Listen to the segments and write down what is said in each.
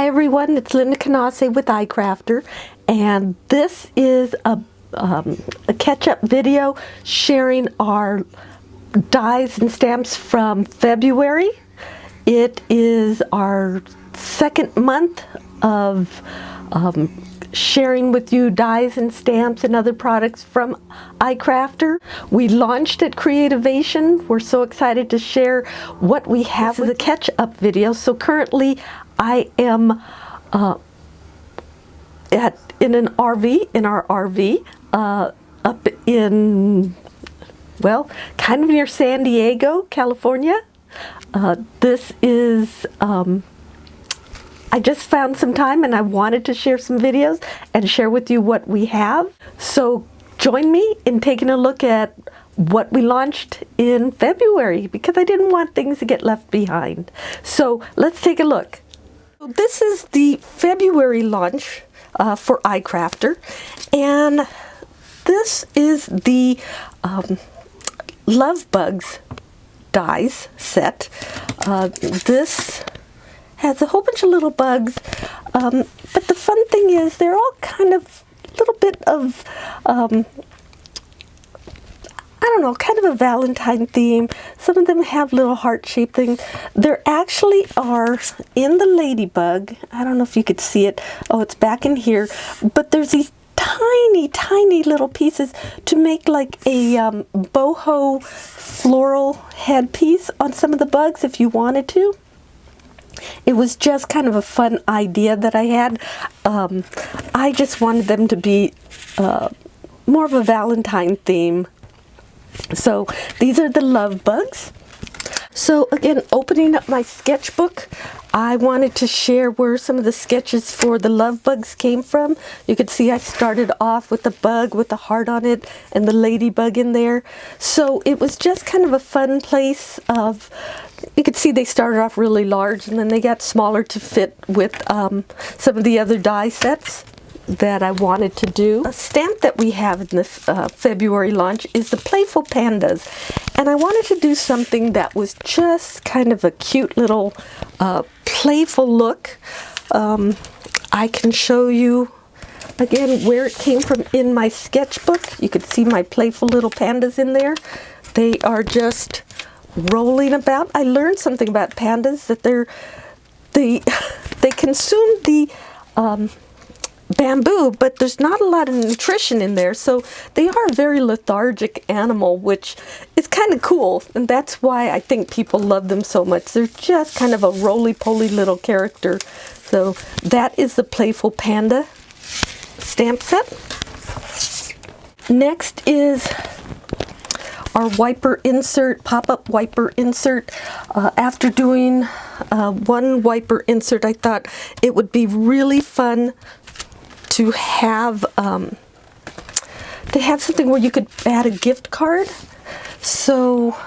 everyone, it's Linda Canase with iCrafter, and this is a catch-up video sharing our dies and stamps from February. It is our second month of sharing with you dies and stamps and other products from iCrafter. We launched at Creativation. We're so excited to share what we have. This is a catch-up video. So currently I am in an RV, in our RV, up in, well, kind of near San Diego, California. This is, I just found some time and I wanted to share some videos and share with you what we have. So join me in taking a look at what we launched in February, because I didn't want things to get left behind. So let's take a look. This is the February launch for iCrafter, and this is the Love Bugs dies set. This has a whole bunch of little bugs, but the fun thing is they're all kind of a little bit of I don't know, kind of a Valentine theme. Some of them have little heart-shaped things. There actually are, in the ladybug, I don't know if you could see it. Oh, it's back in here. But there's these tiny, tiny little pieces to make like a boho floral headpiece on some of the bugs if you wanted to. It was just kind of a fun idea that I had. I just wanted them to be more of a Valentine theme. So these are the Love Bugs. So again, opening up my sketchbook, I wanted to share where some of the sketches for the Love Bugs came from. You can see I started off with the bug with the heart on it and the ladybug in there. So it was just kind of a fun place of, you could see they started off really large and then they got smaller to fit with some of the other die sets that I wanted to do. A stamp that we have in this February launch is the Playful Pandas, and I wanted to do something that was just kind of a cute little playful look. I can show you again where it came from in my sketchbook. You could see my playful little pandas in there. They are just rolling about. I learned something about pandas, that they consume the bamboo, but there's not a lot of nutrition in there, so they are a very lethargic animal, which is kind of cool, and that's why I think people love them so much. They're just kind of a roly-poly little character. So that is the Playful Panda stamp set. Next is our wiper insert, pop-up wiper insert. After doing one wiper insert, I thought it would be really fun to have something where you could add a gift card. So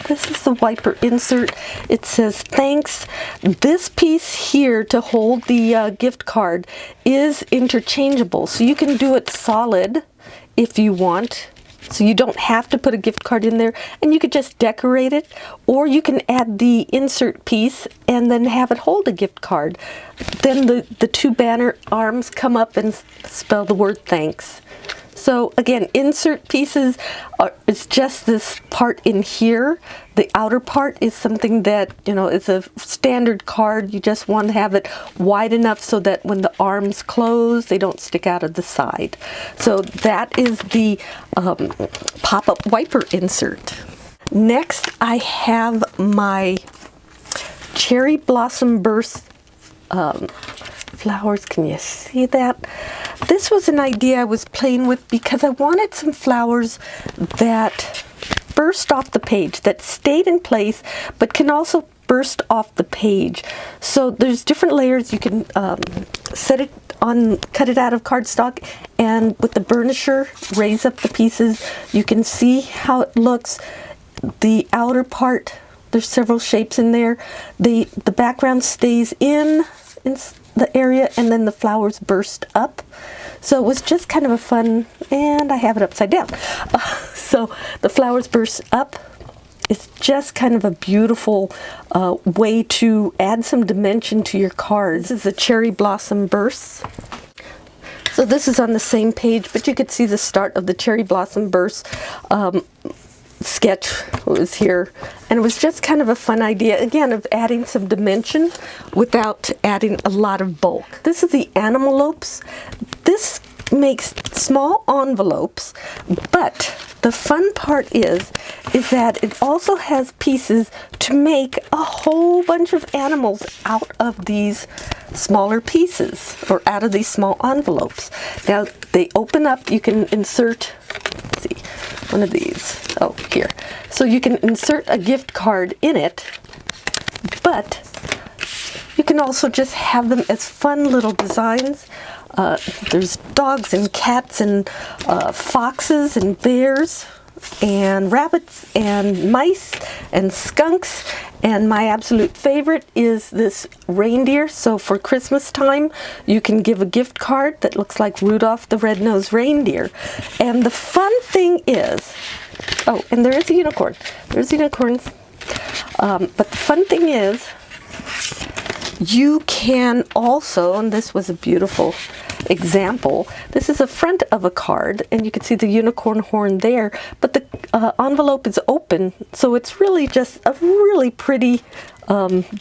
this is the wiper insert. It says thanks. This piece here to hold the gift card is interchangeable, so you can do it solid if you want. So you don't have to put a gift card in there, and you could just decorate it, or you can add the insert piece and then have it hold a gift card. Then the two banner arms come up and spell the word thanks. So again, insert pieces it's just this part in here. The outer part is something that, you know, is a standard card. You just want to have it wide enough so that when the arms close, they don't stick out of the side. So that is the pop-up wiper insert. Next, I have my Cherry Blossom Burst flowers. Can you see that? This was an idea I was playing with because I wanted some flowers that burst off the page, that stayed in place, but can also burst off the page. So there's different layers. You can set it on, cut it out of cardstock, and with the burnisher, raise up the pieces. You can see how it looks. The outer part, there's several shapes in there. The background stays in the area, and then the flowers burst up. So it was just kind of a fun, and I have it upside down. So the flowers burst up, it's just kind of a beautiful way to add some dimension to your cards. This is a cherry blossom burst. So this is on the same page, but you could see the start of the cherry blossom burst sketch was here, and it was just kind of a fun idea, again, of adding some dimension without adding a lot of bulk. This is the envelopes. This makes small envelopes, but the fun part is that it also has pieces to make a whole bunch of animals out of these smaller pieces, or out of these small envelopes. Now they open up, you can insert, let's see, one of these, oh, here. So you can insert a gift card in it, but you can also just have them as fun little designs. There's dogs and cats and foxes and bears and rabbits and mice and skunks, and my absolute favorite is this reindeer. So for Christmas time you can give a gift card that looks like Rudolph the Red-Nosed Reindeer. And the fun thing is, oh, and there is a unicorn. There's unicorns. But the fun thing is, you can also, and this was a beautiful example, this is the front of a card, and you can see the unicorn horn there, but the envelope is open, so it's really just a really pretty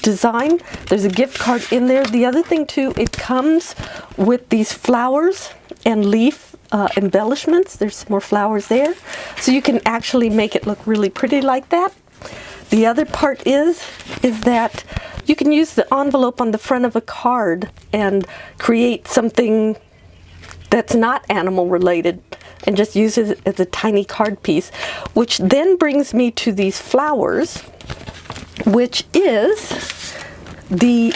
design. There's a gift card in there. The other thing too, it comes with these flowers and leaf embellishments. There's more flowers there, so you can actually make it look really pretty like that. The other part is that you can use the envelope on the front of a card and create something that's not animal related and just use it as a tiny card piece, which then brings me to these flowers, which is the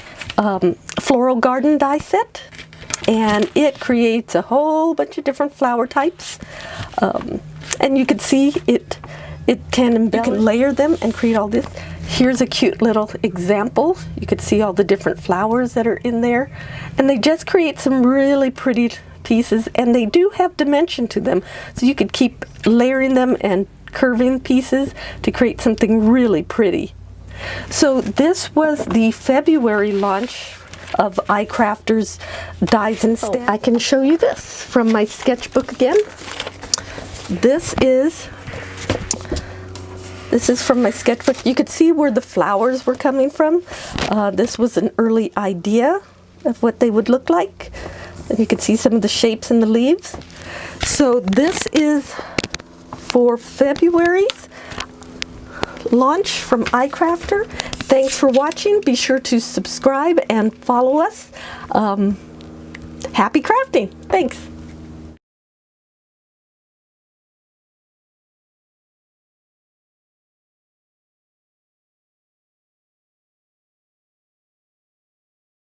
floral garden die set, and it creates a whole bunch of different flower types, and you can see it can embellish. You can layer them and create all this. Here's a cute little example. You could see all the different flowers that are in there, and they just create some really pretty pieces, and they do have dimension to them, so you could keep layering them and curving pieces to create something really pretty. So this was the February launch of iCrafters Dies and Stamps. I can show you this from my sketchbook again. This is from my sketchbook. You could see where the flowers were coming from. This was an early idea of what they would look like. And you can see some of the shapes in the leaves. So this is for February's launch from iCrafter. Thanks for watching. Be sure to subscribe and follow us. Happy crafting. Thanks.